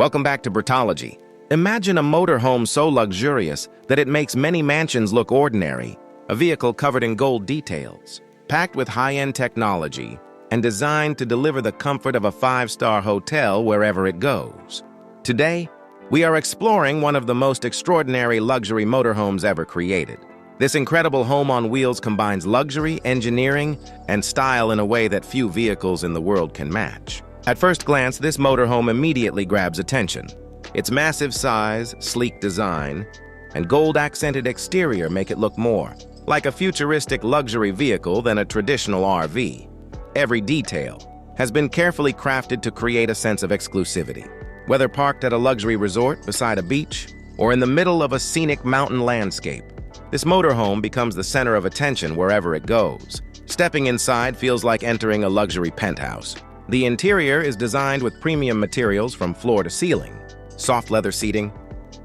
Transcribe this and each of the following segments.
Welcome back to Brutology. Imagine a motorhome so luxurious that it makes many mansions look ordinary, a vehicle covered in gold details, packed with high-end technology, and designed to deliver the comfort of a five-star hotel wherever it goes. Today, we are exploring one of the most extraordinary luxury motorhomes ever created. This incredible home on wheels combines luxury, engineering, and style in a way that few vehicles in the world can match. At first glance, this motorhome immediately grabs attention. Its massive size, sleek design, and gold-accented exterior make it look more like a futuristic luxury vehicle than a traditional RV. Every detail has been carefully crafted to create a sense of exclusivity. Whether parked at a luxury resort beside a beach or in the middle of a scenic mountain landscape, this motorhome becomes the center of attention wherever it goes. Stepping inside feels like entering a luxury penthouse. The interior is designed with premium materials from floor to ceiling. Soft leather seating,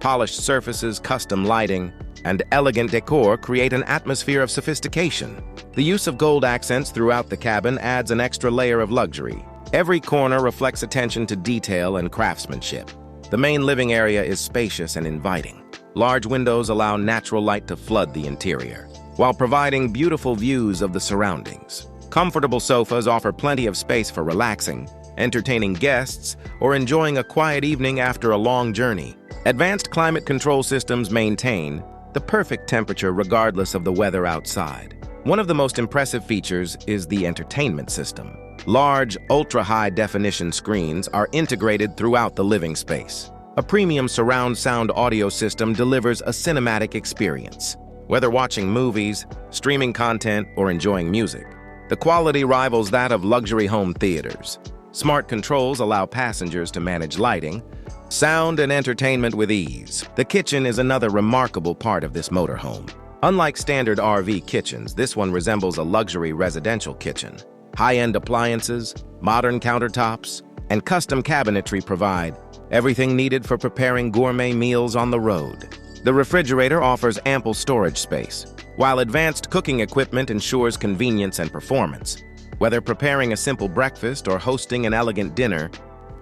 polished surfaces, custom lighting, and elegant decor create an atmosphere of sophistication. The use of gold accents throughout the cabin adds an extra layer of luxury. Every corner reflects attention to detail and craftsmanship. The main living area is spacious and inviting. Large windows allow natural light to flood the interior, while providing beautiful views of the surroundings. Comfortable sofas offer plenty of space for relaxing, entertaining guests, or enjoying a quiet evening after a long journey. Advanced climate control systems maintain the perfect temperature regardless of the weather outside. One of the most impressive features is the entertainment system. Large, ultra-high-definition screens are integrated throughout the living space. A premium surround sound audio system delivers a cinematic experience. Whether watching movies, streaming content, or enjoying music, the quality rivals that of luxury home theaters. Smart controls allow passengers to manage lighting, sound, and entertainment with ease. The kitchen is another remarkable part of this motorhome. Unlike standard RV kitchens, this one resembles a luxury residential kitchen. High-end appliances, modern countertops, and custom cabinetry provide everything needed for preparing gourmet meals on the road. The refrigerator offers ample storage space, while advanced cooking equipment ensures convenience and performance. Whether preparing a simple breakfast or hosting an elegant dinner,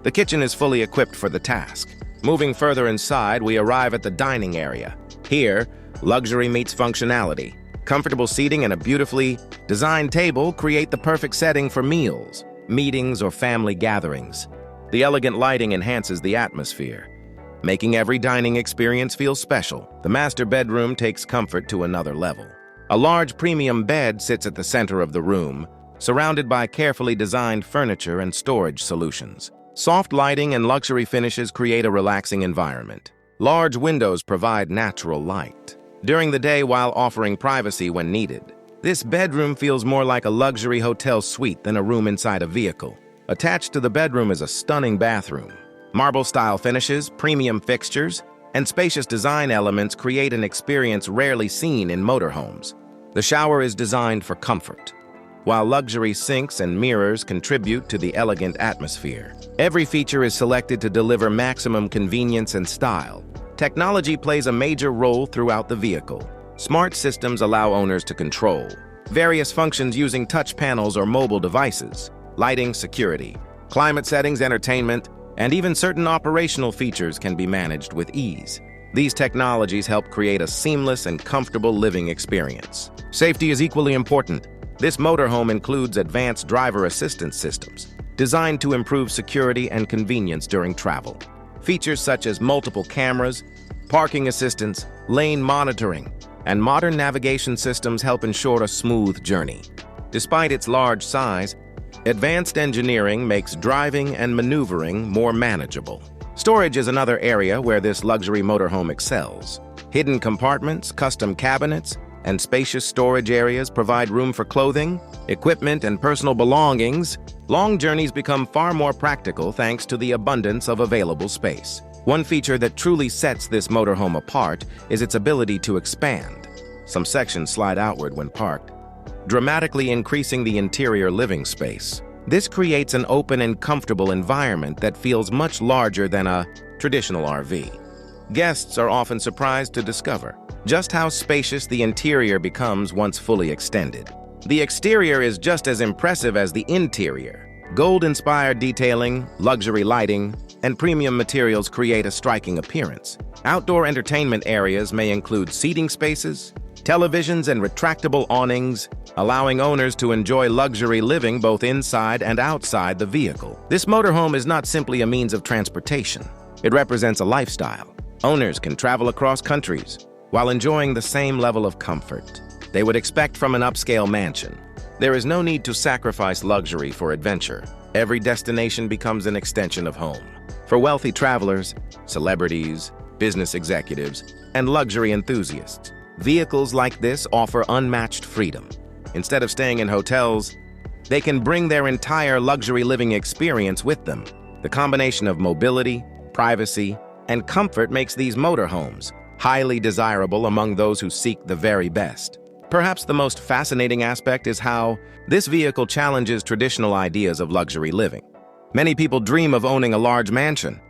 the kitchen is fully equipped for the task. Moving further inside, we arrive at the dining area. Here, luxury meets functionality. Comfortable seating and a beautifully designed table create the perfect setting for meals, meetings, or family gatherings. The elegant lighting enhances the atmosphere, making every dining experience feel special. The master bedroom takes comfort to another level. A large premium bed sits at the center of the room, surrounded by carefully designed furniture and storage solutions. Soft lighting and luxury finishes create a relaxing environment. Large windows provide natural light during the day while offering privacy when needed. This bedroom feels more like a luxury hotel suite than a room inside a vehicle. Attached to the bedroom is a stunning bathroom. Marble-style finishes, premium fixtures, and spacious design elements create an experience rarely seen in motorhomes. The shower is designed for comfort, while luxury sinks and mirrors contribute to the elegant atmosphere. Every feature is selected to deliver maximum convenience and style. Technology plays a major role throughout the vehicle. Smart systems allow owners to control various functions using touch panels or mobile devices. Lighting, security, climate settings, entertainment, and even certain operational features can be managed with ease. These technologies help create a seamless and comfortable living experience. Safety is equally important. This motorhome includes advanced driver assistance systems designed to improve security and convenience during travel. Features such as multiple cameras, parking assistance, lane monitoring, and modern navigation systems help ensure a smooth journey. Despite its large size, advanced engineering makes driving and maneuvering more manageable. Storage is another area where this luxury motorhome excels. Hidden compartments, custom cabinets, and spacious storage areas provide room for clothing, equipment, and personal belongings. Long journeys become far more practical thanks to the abundance of available space. One feature that truly sets this motorhome apart is its ability to expand. Some sections slide outward when parked, dramatically increasing the interior living space. This creates an open and comfortable environment that feels much larger than a traditional RV. Guests are often surprised to discover just how spacious the interior becomes once fully extended. The exterior is just as impressive as the interior. Gold-inspired detailing, luxury lighting, and premium materials create a striking appearance. Outdoor entertainment areas may include seating spaces, televisions, and retractable awnings, allowing owners to enjoy luxury living both inside and outside the vehicle. This motorhome is not simply a means of transportation. It represents a lifestyle. Owners can travel across countries while enjoying the same level of comfort they would expect from an upscale mansion. There is no need to sacrifice luxury for adventure. Every destination becomes an extension of home. For wealthy travelers, celebrities, business executives, and luxury enthusiasts, vehicles like this offer unmatched freedom. Instead of staying in hotels, they can bring their entire luxury living experience with them. The combination of mobility, privacy, and comfort makes these motorhomes highly desirable among those who seek the very best. Perhaps the most fascinating aspect is how this vehicle challenges traditional ideas of luxury living. Many people dream of owning a large mansion,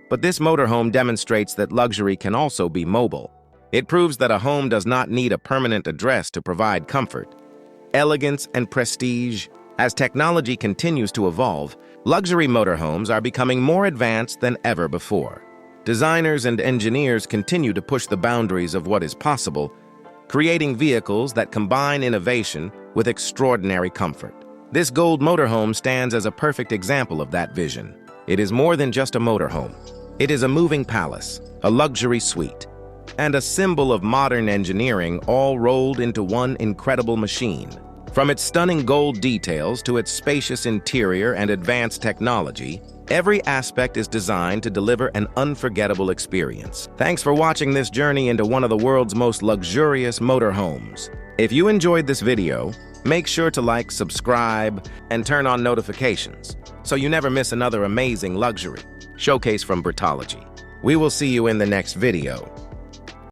but this motorhome demonstrates that luxury can also be mobile. It proves that a home does not need a permanent address to provide comfort, elegance, and prestige. As technology continues to evolve, luxury motorhomes are becoming more advanced than ever before. Designers and engineers continue to push the boundaries of what is possible, creating vehicles that combine innovation with extraordinary comfort. This gold motorhome stands as a perfect example of that vision. It is more than just a motorhome. It is a moving palace, a luxury suite, and a symbol of modern engineering, all rolled into one incredible machine. From its stunning gold details to its spacious interior and advanced technology, every aspect is designed to deliver an unforgettable experience. Thanks for watching this journey into one of the world's most luxurious motorhomes. If you enjoyed this video, make sure to like, subscribe, and turn on notifications so you never miss another amazing luxury showcase from Breathology. We will see you in the next video.